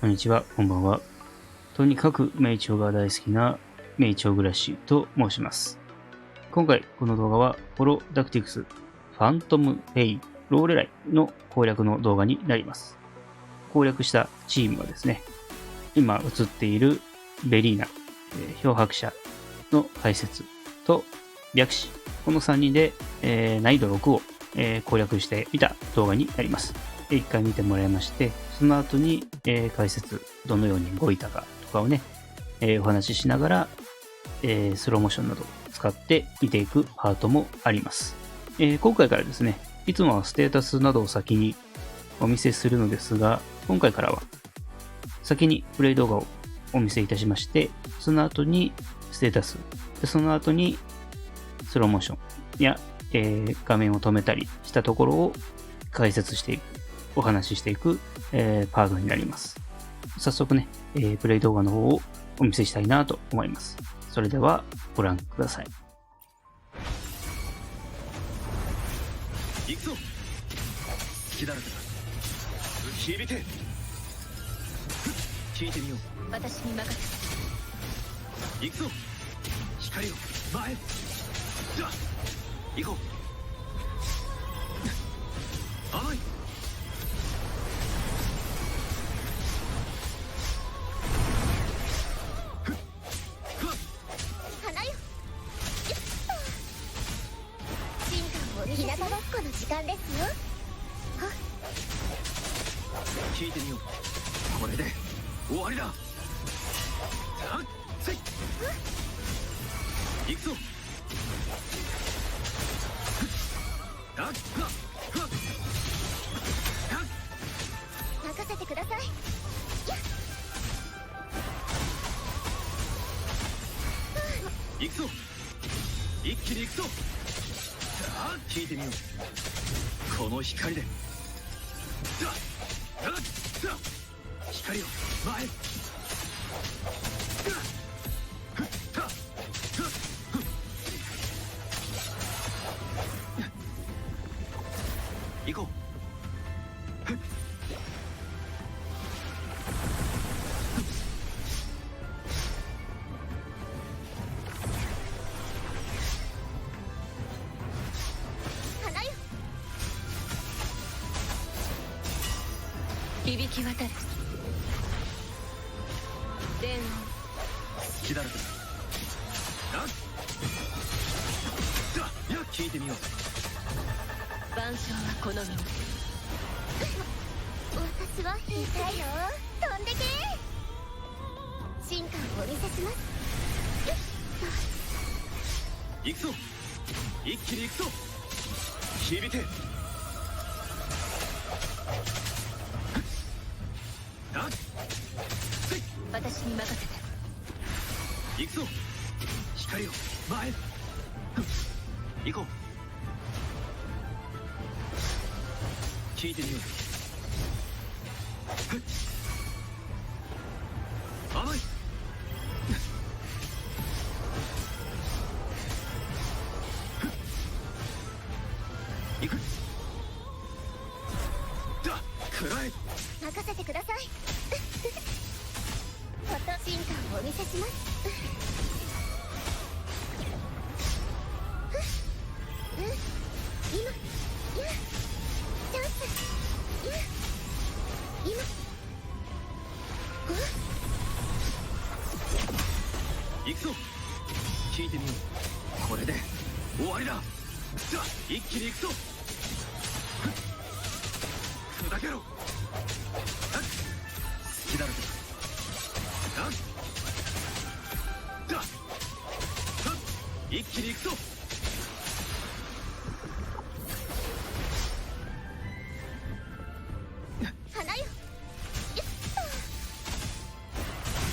こんにちは、こんばんは。とにかく名鳥が大好きな名鳥暮らしと申します。今回この動画はホロダクティクスファントムペイローレライの攻略の動画になります。攻略したチームはですね、今映っているベリーナ、漂白者の解説と白紙、この3人で、難易度6を、攻略してみた動画になります。一回見てもらいまして、その後に、解説、どのように動いたかとかをね、お話ししながら、スローモーションなどを使って見ていくパートもあります。今回からですね、いつもはステータスなどを先にお見せするのですが、今回からは先にプレイ動画をお見せいたしまして、その後にステータス、でその後にスローモーションや、画面を止めたりしたところを解説していく、お話ししていく、パートになります。早速ね、プレイ動画の方をお見せしたいなと思います。それではご覧ください。行くぞ。隙だらけだ。響け。聞いてみよう。私に任せて。行くぞ。光を前。じゃあ行こう。甘い。花よ。進化を日向ぼっこの時間ですよ。聞いてみよう。これで終わりだ。せい。行くぞ。任せてください。行くぞ。一気に行くぞ。聞いてみよう。この光で。光を前。行こう。花よ。響き渡る。電音。気だらけだ。聞いてみよう。万象はこの身。私は兵隊よ。飛んでけ。進化をお見せします。行くぞ。一気に行くぞ。響け。私に任せて。行くぞ。光を前。行こう。聞いてみよう。甘い。行く。食らえ。任せてください。進化をお見せします。今チャンス。今行くぞ。聞いてみよう。これで終わりだ。一気に行くぞ。砕けろ。隙だらけだ。一気に行くぞ。花よ。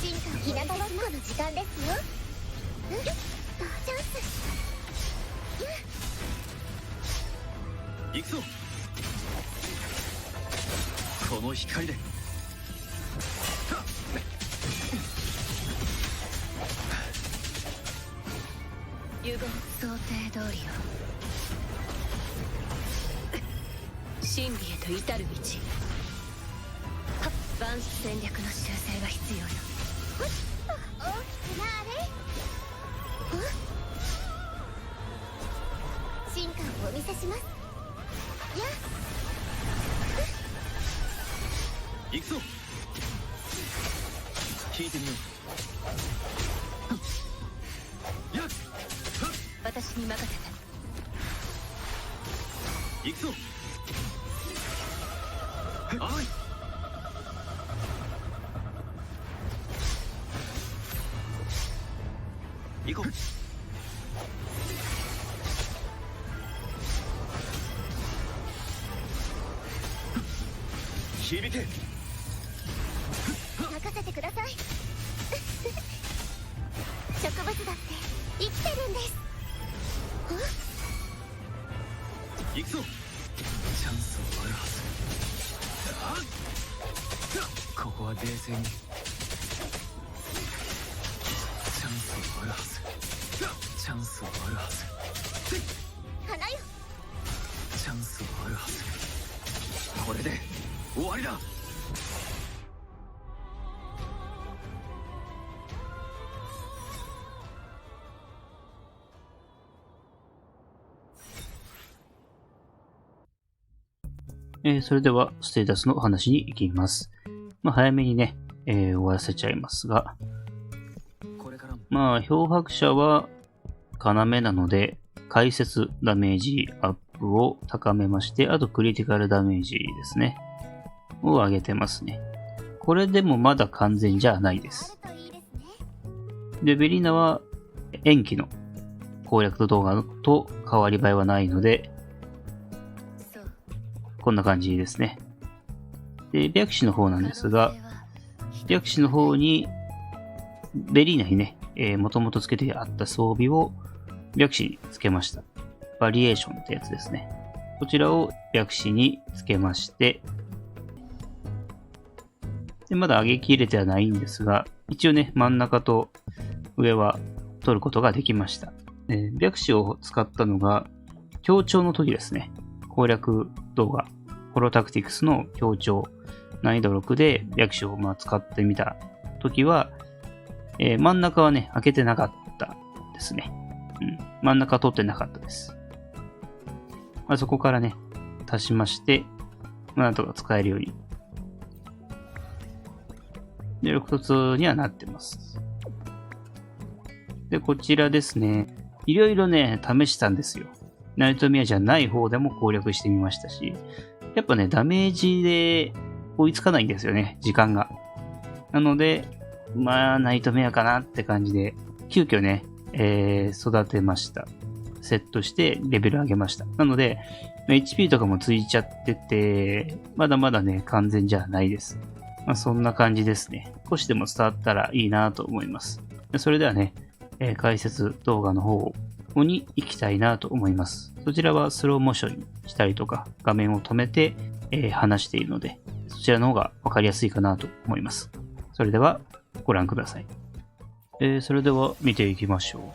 進化日向ぼっこの時間ですよ。チャンス。行くぞ。この光で。融合想定通りよ。真理へと至る道。万暗戦略の修正が必要よ。大きくなれ。進化をお見せします。や行くぞ。聞いてみよう。やっ私に任せて。行くぞ。あい。行こう。響け。任せてください。植物だって生きてるんです。行くぞ。チャンスはあるはず。ここは冷静に。チャンスはあるはず。チャンスはあるはず。花よ。チャンスはあるはず。これで終わりだ。それでは、ステータスの話に行きます。早めにね、終わらせちゃいますが、これからも漂白者は要なので、解説ダメージアップを高めまして、あとクリティカルダメージですね。を上げてますね。これでもまだ完全じゃないです。あるといいですね。で、ベリーナは延期の攻略動画と変わり映えはないので、そう。こんな感じですね。で、白紙の方なんですが、白紙の方に、ベリーナにね、もともとつけてあった装備を白紙につけました。バリエーションってやつですね。こちらを白紙につけまして、でまだ上げきれてはないんですが、一応ね、真ん中と上は取ることができました。白紙を使ったのが、強調の時ですね。攻略動画、ホロタクティクスの強調、難易度6で白紙を使ってみた時は、真ん中はね、開けてなかったですね。真ん中取ってなかったです。そこからね、足しまして、なんとか使えるように。で、6凸にはなってます。で、こちらですね。いろいろね、試したんですよ。ナイトメアじゃない方でも攻略してみましたし、やっぱね、ダメージで追いつかないんですよね、時間が。なので、ナイトメアかなって感じで、急遽ね、育てました。セットしてレベル上げました。なので、HP とかもついちゃってて、まだまだね、完全じゃないです。そんな感じですね。少しでも伝わったらいいなと思います。それではね、解説動画の方に行きたいなと思います。そちらはスローモーションにしたりとか、画面を止めて、話しているので、そちらの方がわかりやすいかなと思います。それではご覧ください。それでは見ていきましょ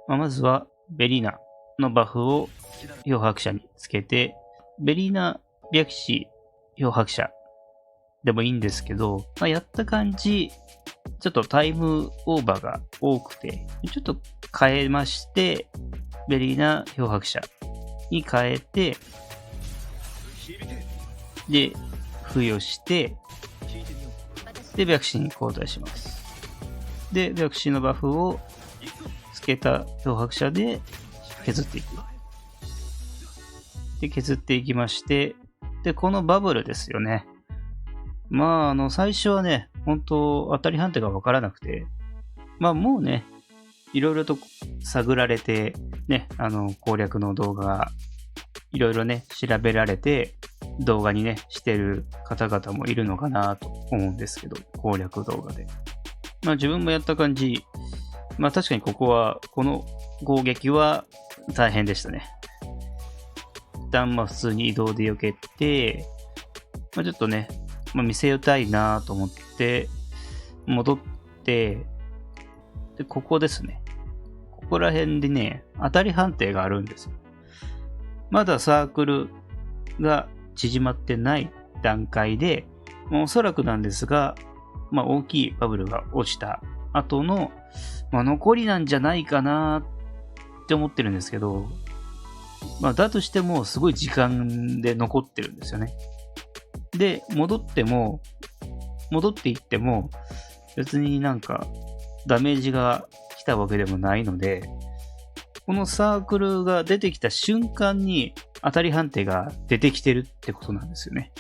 う。まずはベリーナのバフを漂白者につけて、ベリーナ白紙漂白者でもいいんですけど、やった感じ、ちょっとタイムオーバーが多くて、ちょっと変えまして、ベリーナ漂白者に変えて、で、付与して、で、白紙に交代します。で、白紙のバフをつけた漂白者で削っていく。で、削っていきまして、で、このバブルですよね。最初はね、本当当たり判定がわからなくて、もうね、いろいろと探られて、ね、攻略の動画が、いろいろね、調べられて、動画にね、してる方々もいるのかなと思うんですけど、攻略動画で。自分もやった感じ、確かにこの攻撃は大変でしたね。一旦普通に移動で避けて、ちょっとね、見せたいなと思って、戻って、で、ここですね。ここら辺でね、当たり判定があるんですよ。まだサークルが縮まってない段階で、まあ、おそらくなんですが、まあ、大きいバブルが落ちた後の、まあ、残りなんじゃないかなって思ってるんですけど、まあ、だとしてもすごい時間で残ってるんですよね。で、戻っていっても、別になんかダメージが来たわけでもないので、このサークルが出てきた瞬間に当たり判定が出てきてるってことなんですよね。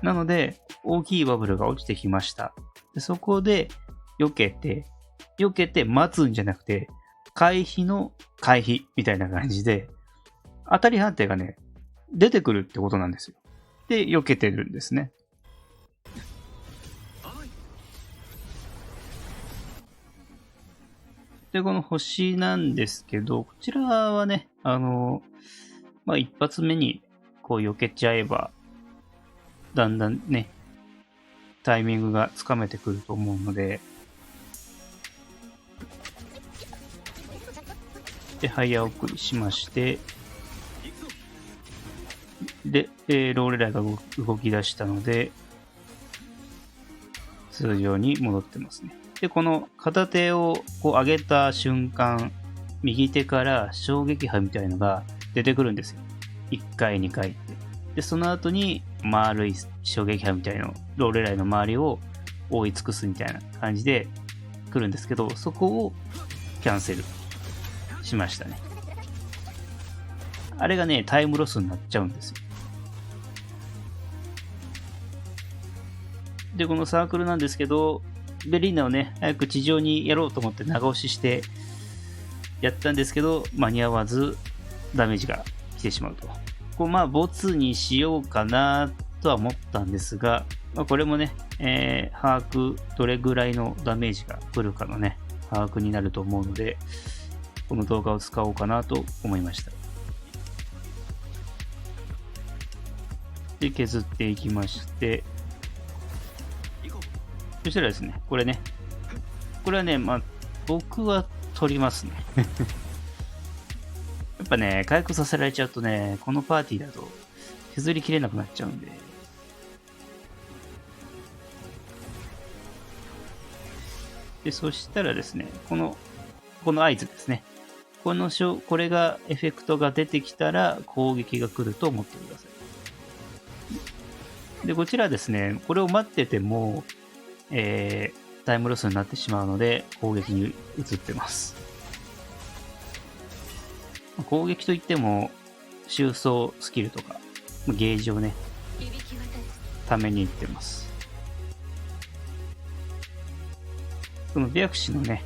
なので、大きいバブルが落ちてきました。でそこで避けて待つんじゃなくて、回避の回避みたいな感じで、当たり判定がね、出てくるってことなんですよ。で、避けてるんですね。で、この星なんですけど、こちらはね、まあ、一発目にこう避けちゃえば、だんだんね、タイミングがつかめてくると思うので、で、早送りしまして、で、ローレライが動き出したので、通常に戻ってますね。で、この片手をこう上げた瞬間、右手から衝撃波みたいのが出てくるんですよ。1回、2回って。で、その後に丸い衝撃波みたいなローレライの周りを覆い尽くすみたいな感じで来るんですけど、そこをキャンセルしましたね。あれがね、タイムロスになっちゃうんですよ。で、このサークルなんですけど、ベリーナをね、早く地上にやろうと思って長押ししてやったんですけど、間に合わずダメージが来てしまうと。こうまあ、ボツにしようかなとは思ったんですが、まあ、これもね、把握、どれぐらいのダメージが来るかのね、把握になると思うので、この動画を使おうかなと思いました。で、削っていきまして、そしたらですね、これはね、まあ、僕は取りますね。やっぱね、回復させられちゃうとね、このパーティーだと削りきれなくなっちゃうんで。で、そしたらですね、この合図ですね。これが、エフェクトが出てきたら攻撃が来ると思ってください。で、こちらですね、これを待ってても、タイムロスになってしまうので攻撃に移ってます。攻撃といっても収装スキルとかゲージをねためにいってます。この白紙のね、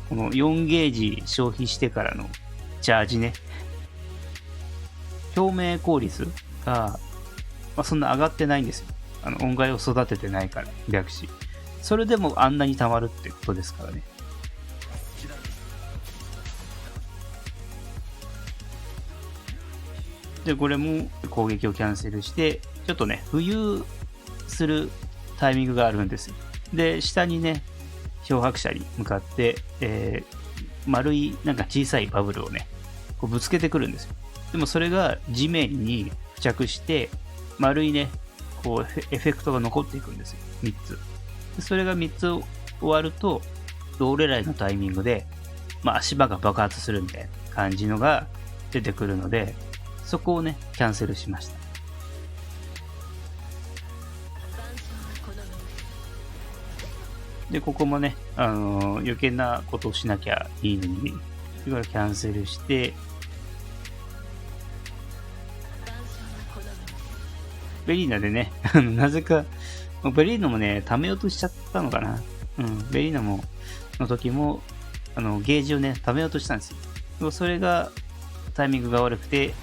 この4ゲージ消費してからのチャージね、表明効率が、まあ、そんな上がってないんですよ。音階を育ててないから、白紙。それでもあんなに溜まるってことですからね。で、これも攻撃をキャンセルして、ちょっとね、浮遊するタイミングがあるんですよ。で、下にね、漂白者に向かって、丸いなんか小さいバブルをね、こうぶつけてくるんですよ。でもそれが地面に付着して、丸いね、こうエフェクトが残っていくんですよ。3つ。でそれが3つ終わると、ローレライのタイミングで、まあ、足場が爆発するみたいな感じのが出てくるので、そこをね、キャンセルしました。で、ここもね、余計なことをしなきゃいいのに、それからキャンセルして、ベリーナでね、なぜか、ベリーナもね、貯めようとしちゃったのかな。ベリーナの時も、ゲージをね、貯めようとしたんですよ。でもそれが、タイミングが悪くて、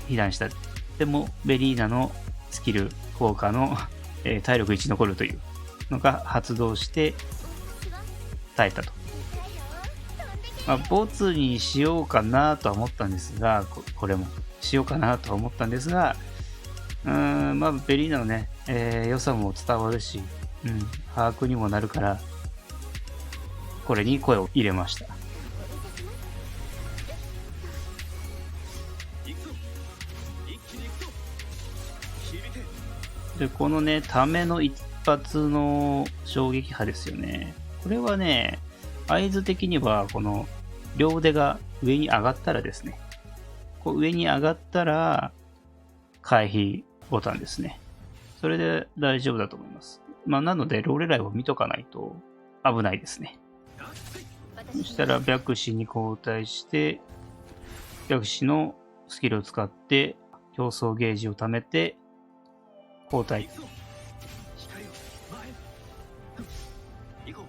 被弾した。でも、ベリーナのスキル効果の、体力1残るというのが発動して、耐えたと。まあ、ボツにしようかなとは思ったんですが、これもしようかなとは思ったんですが、まあ、ベリーナのね、良さも伝わるし、把握にもなるから、これに声を入れました。で、で、このね、ための一発の衝撃波ですよね。これはね、合図的には、この両腕が上に上がったらですね、こう上に上がったら、回避ボタンですね。それで大丈夫だと思います。まあ、なので、ローレライを見とかないと危ないですね。そしたら、白紙に交代して、白紙のスキルを使って、競争ゲージを貯めて、交代。光を前へ行こ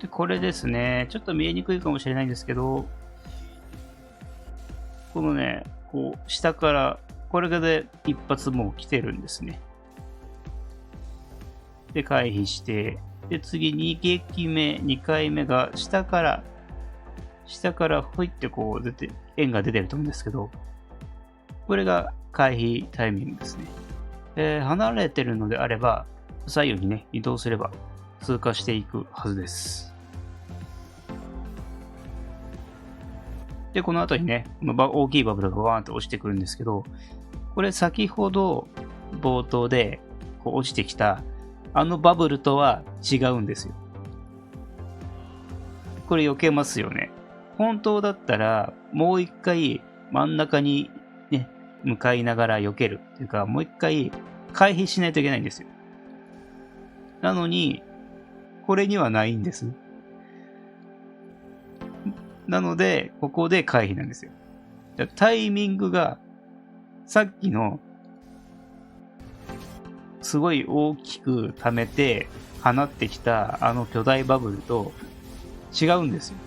で、これですね。ちょっと見えにくいかもしれないんですけど、このね、こう、下から、これで一発もう来てるんですね。で、回避して、で、次2撃目、2回目が下からふいってこう出て、円が出てると思うんですけど、これが回避タイミングですね。離れてるのであれば、左右にね、移動すれば通過していくはずです。で、この後にね、大きいバブルがワーンと落ちてくるんですけど、これ先ほど冒頭でこう落ちてきたあのバブルとは違うんですよ。これ避けますよね。本当だったらもう一回真ん中にね、向かいながら避けるっていうか、もう一回回避しないといけないんですよ。なのに、これにはないんです。なので、ここで回避なんですよ。タイミングが、さっきの、すごい大きく溜めて放ってきたあの巨大バブルと違うんですよ。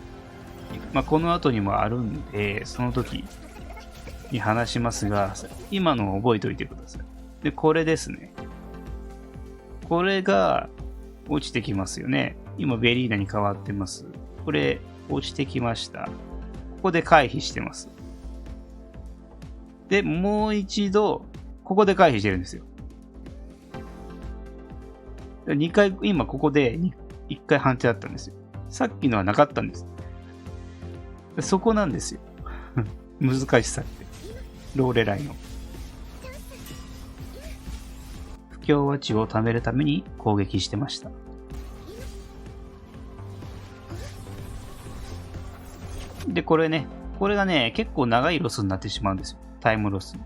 まあ、この後にもあるんで、その時に話しますが、今のを覚えておいてください。で、これですね。これが落ちてきますよね。今、ベリーナに変わってます。これ、落ちてきました。ここで回避してます。で、もう一度、ここで回避してるんですよ。2回、今ここで1回判定だったんですよ。さっきのはなかったんです。そこなんですよ。難しさって。ローレライの。不協和値を貯めるために攻撃してました。で、これがね、結構長いロスになってしまうんですよ。タイムロス。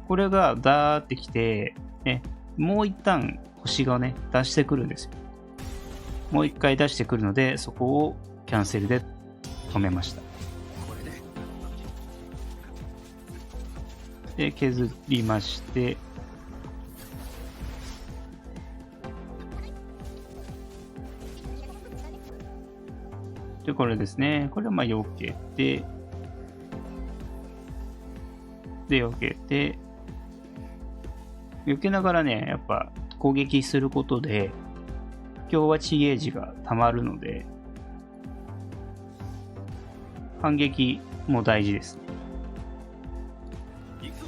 これがダーってきて、ね、もう一旦星がね、出してくるんですよ。もう一回出してくるので、そこをキャンセルで止めました。で、削りまして、で、これですね。これはまあ避けて、で、避けて、避けながらね、やっぱ攻撃することで、不協和値ゲージが溜まるので、反撃も大事ですね。行くぞ。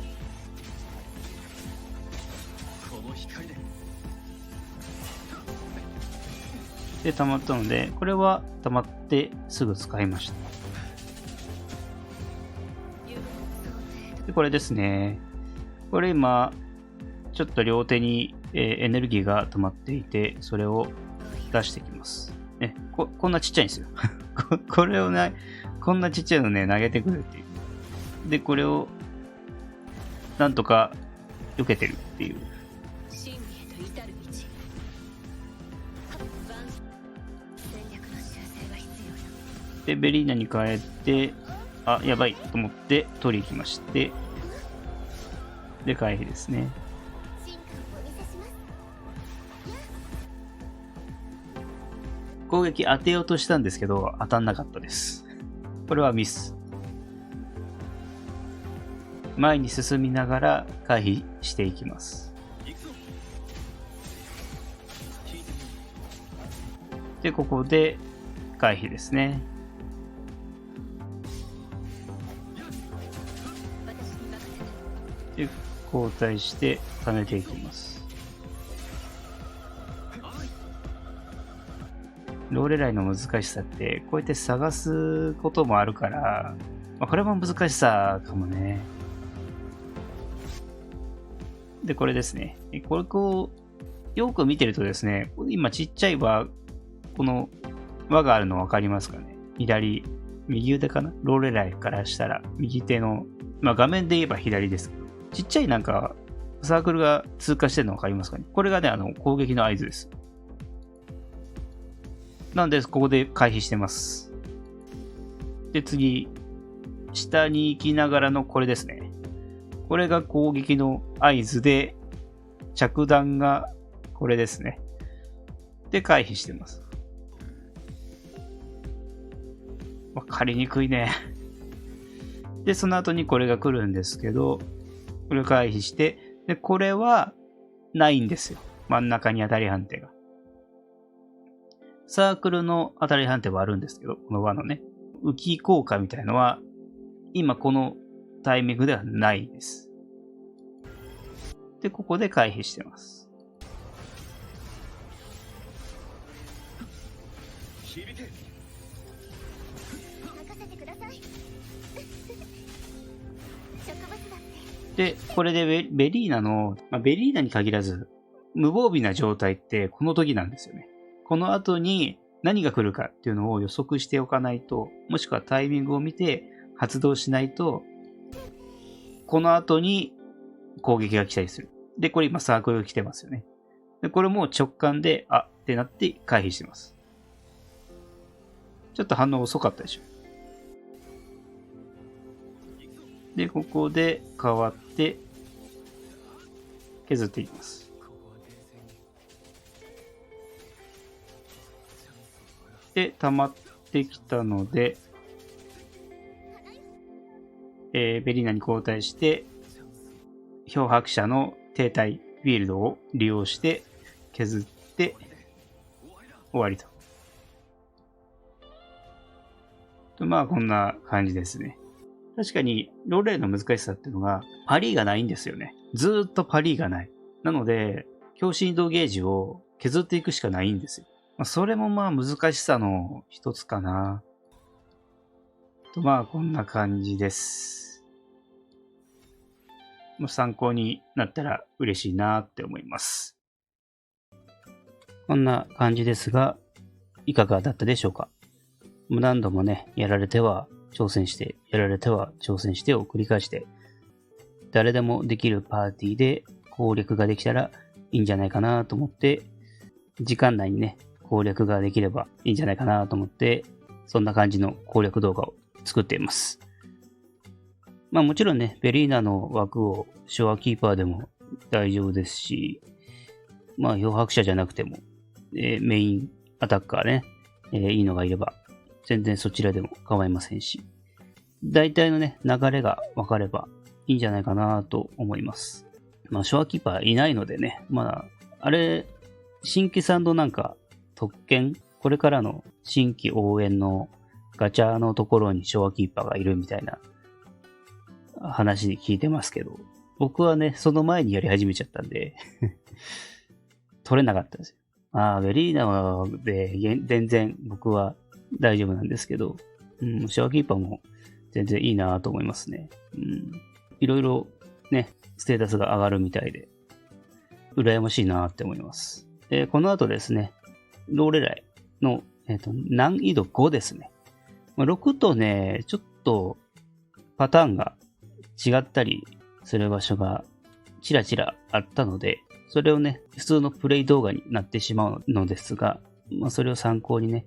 この光で。で、溜まったので、これは溜まってすぐ使いました。で、これですね。これ今、ちょっと両手に、エネルギーが溜まっていて、それを出してきます。ね、こんなちっちゃいんですよ。これをね、こんなちっちゃいのね、投げてくるっていう。で、これを、なんとか、避けてるっていう。真理へと至る道。戦略の修正が必要だ。で、ベリーナに変えて、あ、やばいと思って取り行きまして、で、回避ですね。進化をお見せします。攻撃当てようとしたんですけど、当たんなかったです。これはミス。前に進みながら回避していきます。行くぞ。聞いてみよで、ここで回避ですね。私に任せて。で、交代して貯めていきます。ローレライの難しさって、こうやって探すこともあるから、まあ、これも難しさかもね。で、これですね。これよく見てるとですね、今ちっちゃい輪、この輪があるの分かりますかね。右腕かな、ローレライからしたら右手の、画面で言えば左ですけど、ちっちゃいなんかサークルが通過してるの分かりますかね。これがね、攻撃の合図です。なんで、ここで回避してます。で、次、下に行きながらのこれですね。これが攻撃の合図で、着弾がこれですね。で、回避してます。わかりにくいね。で、その後にこれが来るんですけど、これを回避して、で、これはないんですよ。真ん中に当たり判定が。サークルの当たり判定はあるんですけど、この輪のね、浮き効果みたいのは、今このタイミングではないです。で、ここで回避してます。響け。任せてください。植物だって。で、これでベリーナの、ベリーナに限らず、無防備な状態ってこの時なんですよね。この後に何が来るかっていうのを予測しておかないと、もしくはタイミングを見て発動しないと、この後に攻撃が来たりする。で、これ今サークルが来てますよね。で、これも直感で、ってなって回避してます。ちょっと反応遅かったでしょ。で、ここで変わって削っていきます。で、溜まってきたので、ベリーナに交代して、漂白者の停滞フィールドを利用して削って終わりと。こんな感じですね。確かに、ローレイの難しさっていうのが、パリーがないんですよね。ずーっとパリーがない。なので、強振動ゲージを削っていくしかないんですよ。それも難しさの一つかな。こんな感じです。参考になったら嬉しいなって思います。こんな感じですが、いかがだったでしょうか。何度もね、やられては挑戦して、やられては挑戦してを繰り返して、誰でもできるパーティーで攻略ができたらいいんじゃないかなと思って、時間内にね、攻略ができればいいんじゃないかなと思って、そんな感じの攻略動画を作っています。もちろんね、ベリーナの枠をショアキーパーでも大丈夫ですし、漂白者じゃなくても、メインアタッカーね、いいのがいれば、全然そちらでも構いませんし、大体のね、流れが分かればいいんじゃないかなと思います。ショアキーパーいないのでね、あれ、新規サンドなんか特権、これからの新規応援のガチャのところにショアキーパーがいるみたいな話に聞いてますけど、僕はね、その前にやり始めちゃったんで取れなかったんですよ。ベリーナで全然僕は大丈夫なんですけど、ショアキーパーも全然いいなと思いますね。いろいろね、ステータスが上がるみたいで、羨ましいなって思います。この後ですね、ローレライの、難易度5ですね。6とね、ちょっとパターンが違ったりする場所がちらちらあったので、それをね、普通のプレイ動画になってしまうのですが、それを参考にね、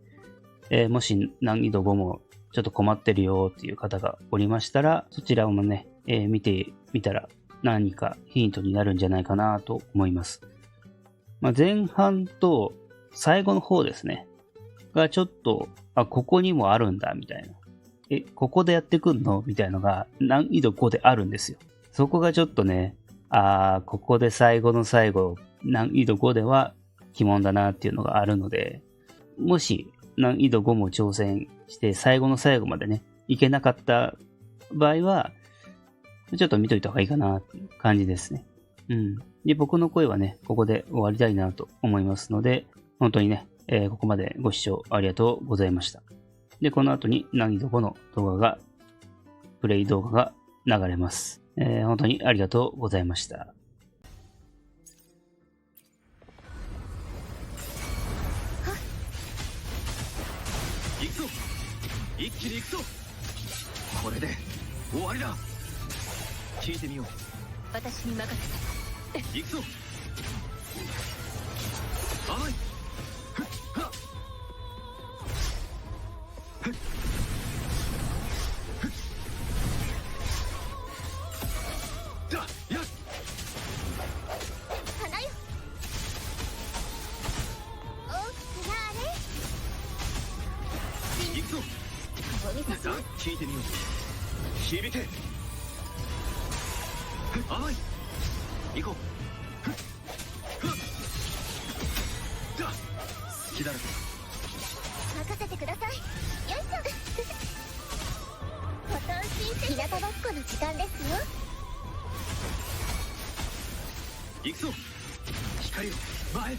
もし難易度5もちょっと困ってるよっていう方がおりましたら、そちらもね、見てみたら何かヒントになるんじゃないかなと思います。前半と最後の方ですね。がちょっと、ここにもあるんだみたいな。ここでやってくんのみたいのが難易度5であるんですよ。そこがちょっとね、ここで最後の最後、難易度5では鬼門だなっていうのがあるので、もし難易度5も挑戦して最後の最後までね、いけなかった場合は、ちょっと見といた方がいいかなっていう感じですね。で、僕の声はね、ここで終わりたいなと思いますので、本当にね、ここまでご視聴ありがとうございました。で、この後に難易度5のプレイ動画が流れます。本当にありがとうございました。ぞ。一気に行くぞ。これで終わりだ。聞いてみよう。私に任せて。行くぞ。甘い。ふっはっふっふっだやっ花よ。大きくなれ。行くぞ。お見せしさあます。聞いてみよう。響け。甘い。行こう。ふっふっだ好きだらけ。任せてください。よいしょ。ボタン申請。日向ぼっこの時間ですよ。行くぞ。光を前。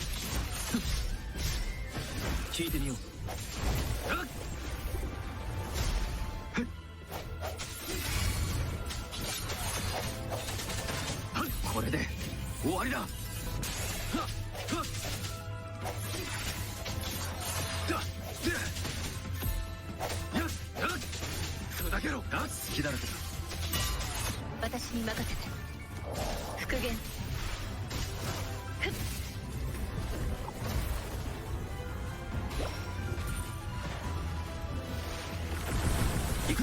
聞いてみよう。あっふっはっこれで終わりだ。はっはっだでやっやっ砕けろ。あ好きだらけだ。私に任せて。復元。ふっ行く。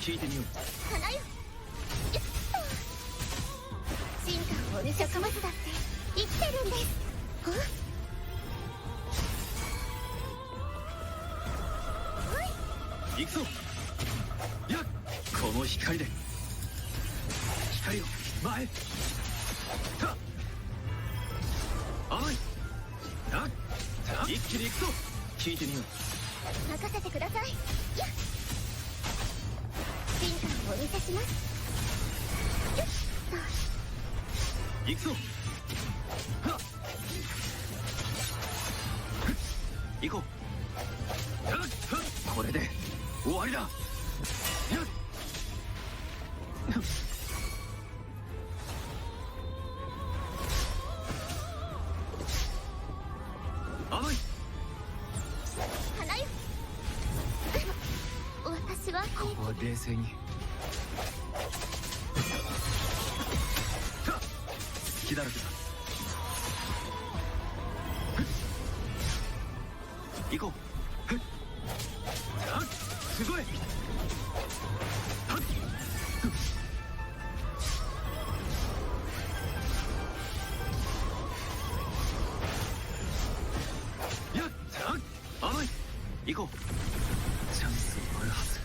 聞いてみよう。花よ。よっと。進化をお見せしますだって生きてるんです。行くぞ。やっこの光で光を前。はっ甘い。あっ一気に行くぞ。聞いてみよう。任せてください。よっ。進化をお見せします。よっ行くぞ。はっふっ行こう。やっはっこれで終わりだ。やっ甘い。と。花よ。私はここは冷静に。はっ隙だらけだ。ふっ行こう。ふっあっすごい。はっふっやっあっ甘い。行こう。チャンスはあるはず。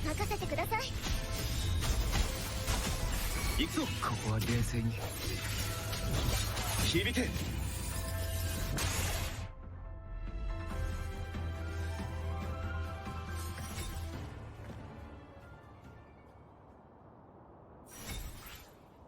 任せてください。行くぞ。ここは冷静に。響け。